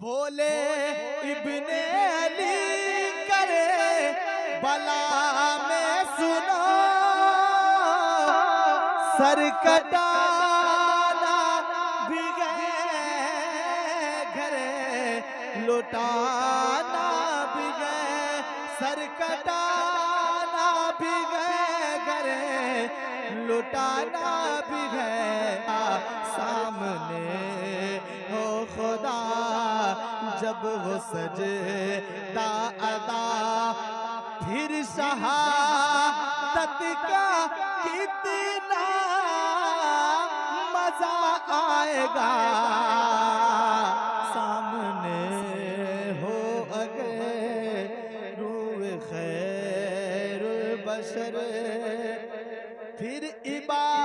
بولے ابن علی کرے بلا میں سنا سر کٹانا بھی گئے گھرے لٹانا بھی گئے سر کٹانا بھی گئے گھرے لٹانا بھی گئے سامنے ہو خدا جب وہ سجدہ ادا پھر شہادت کا کتنا مزہ آئے گا سامنے ہو اگر روح خیر البشر پھر عبادت